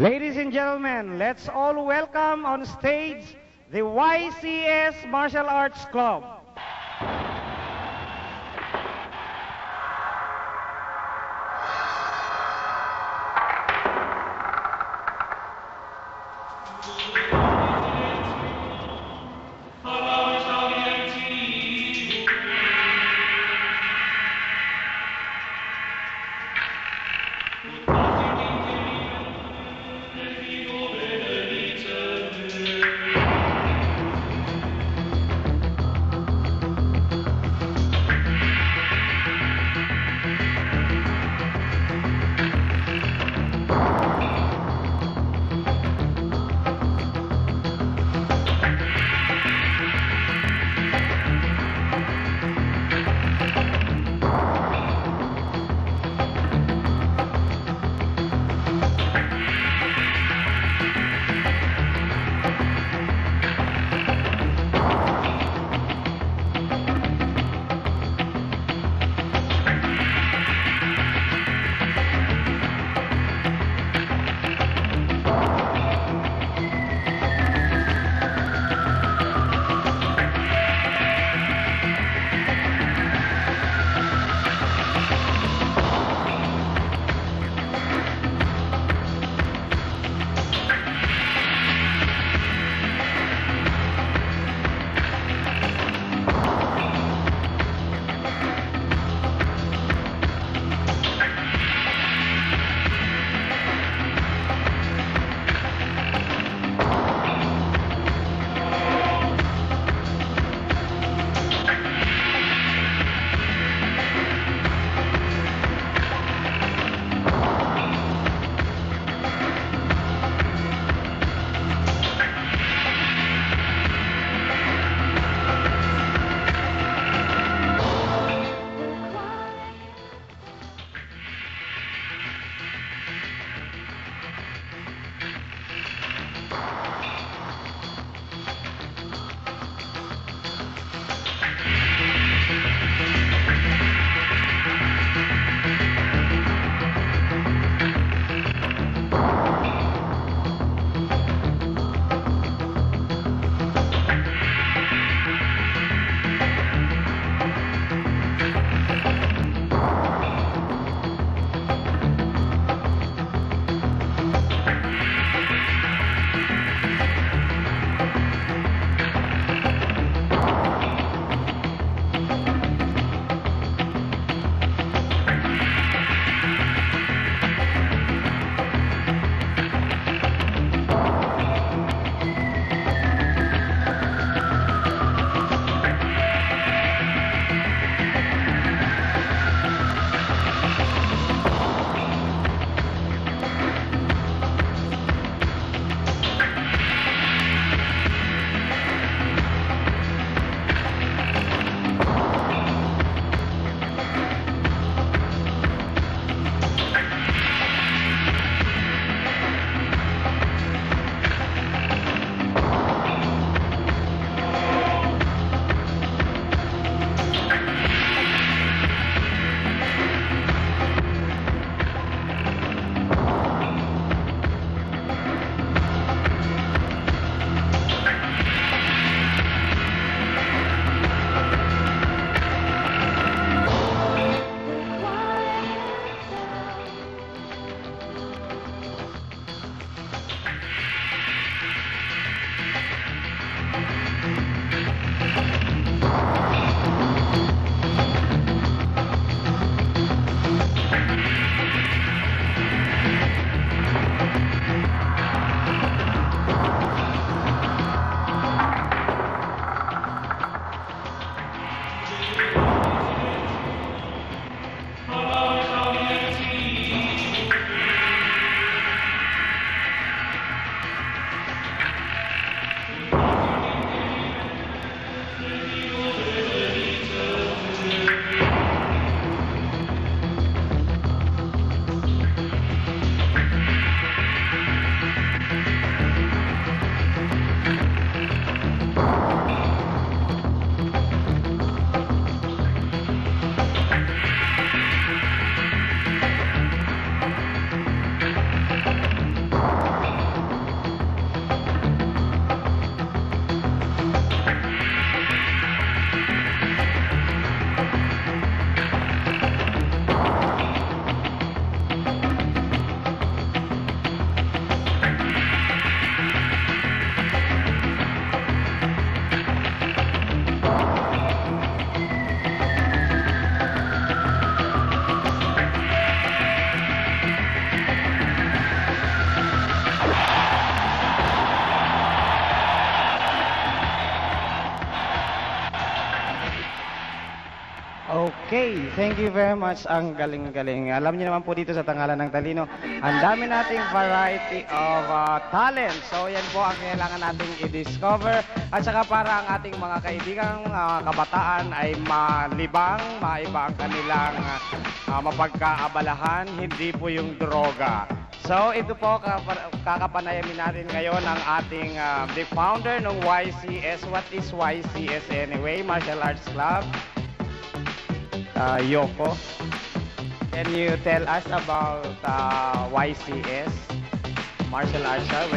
Ladies and gentlemen, let's all welcome on stage the YCS Martial Arts Club. Okay, thank you very much. Ang galing-galing. Alam niyo naman po dito sa Tanghalan ng Talino, ang dami nating variety of talent. So yan po ang kailangan nating i-discover. At saka para ang ating mga kaibigang kabataan ay malibang, maiba ang kanilang mapagkaabalahan, hindi po yung droga. So ito po, kakapanayamin natin ngayon ang ating the founder ng YCS. What is YCS anyway? Martial Arts Club. Yoko, can you tell us about YCS? Martial Arts Club,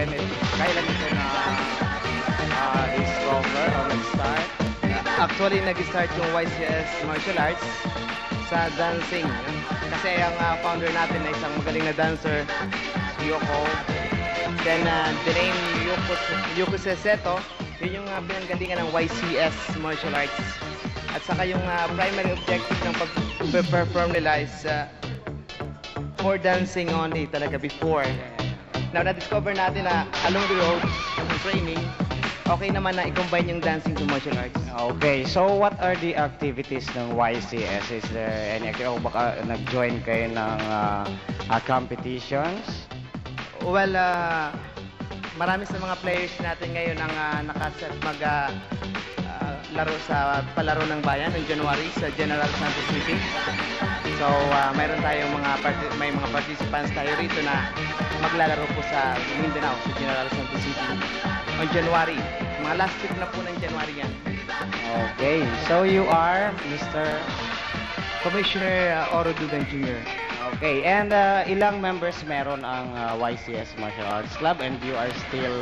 kailan ito na discover or nag-start? Actually, nag-start yung YCS Martial Arts sa dancing. Kasi ang founder natin ay isang magaling na dancer, si Yoko. Then, the name Yoko Seseto, yun yung pinanggalingan ng YCS Martial Arts. At saka yung primary objective ng pag-perform nila is for dancing only talaga before. Now, na-discover natin na along the road ng training, okay naman na i-combine yung dancing to martial arts. Okay, so what are the activities ng YCS? Is there any activity? O baka nag-join kayo ng competitions? Well, marami sa mga players natin ngayon ang nakaset laro sa palaro ng bayan ng January sa General Santos City. So, mayroon tayong may mga participants tayo rito na maglalaro po sa Mindanao, sa General Santos City on January. Mga last week na po ng January yan. Okay, so you are Mr. Commissioner Oro Dugan Jr. Okay, and ilang members meron ang YCS Martial Arts Club and you are still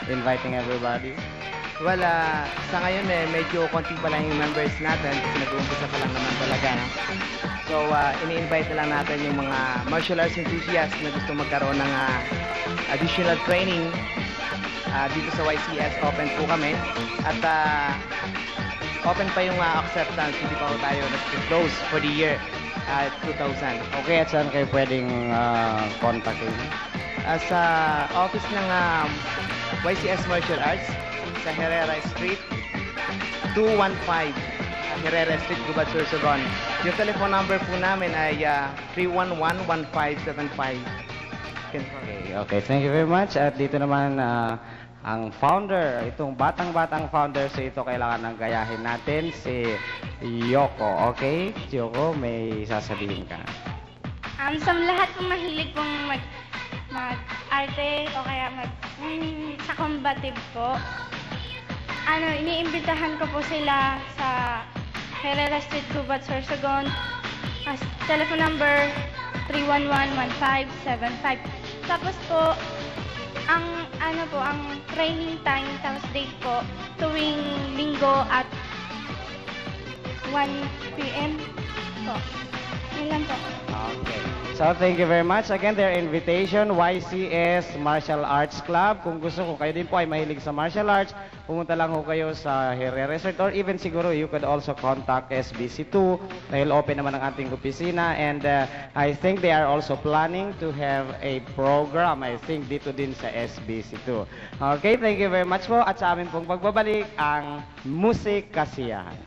inviting everybody? Well, sa ngayon medyo konti pa lang yung members natin kasi nag-uumpisa pa lang naman talaga. No? So, ini-invite na lang natin yung mga martial arts enthusiasts na gusto magkaroon ng additional training dito sa YCS. Open po kami. At open pa yung acceptance. Hindi pa po tayo nag-close for the year 2000. Okay, at saan kayo pwedeng kontakin? Sa office ng YCS Martial Arts, sa Herrera Street, 215 Herrera Street, Gubat, Sorsogon. Yung telephone number po namin ay 311-1575. Okay, thank you very much. At dito naman ang founder, itong batang-batang founder, so ito kailangan ng gayahin natin, si Yoko. Okay, Yoko, may sasabihin ka. Sa lahat ng mahilig pong mag-arte o kaya sa combative po, iniimbitahan ko po sila sa Herrera Street, Gubat, Sorsogon. Telephone number 311-1575. Tapos po, ang training time, tapos date po, tuwing linggo at 1 p.m. po. Yun lang po. Okay. So, thank you very much. Again, their invitation, YCS Martial Arts Club. Kung kayo din po ay mahilig sa martial arts, pumunta lang ho kayo sa Herrera Resort or even siguro you could also contact SBC2 dahil open naman ang ating opisina and I think they are also planning to have a program, I think, dito din sa SBC2. Okay, thank you very much po at sa amin pong pagbabalik ang Musik Kasiyahan.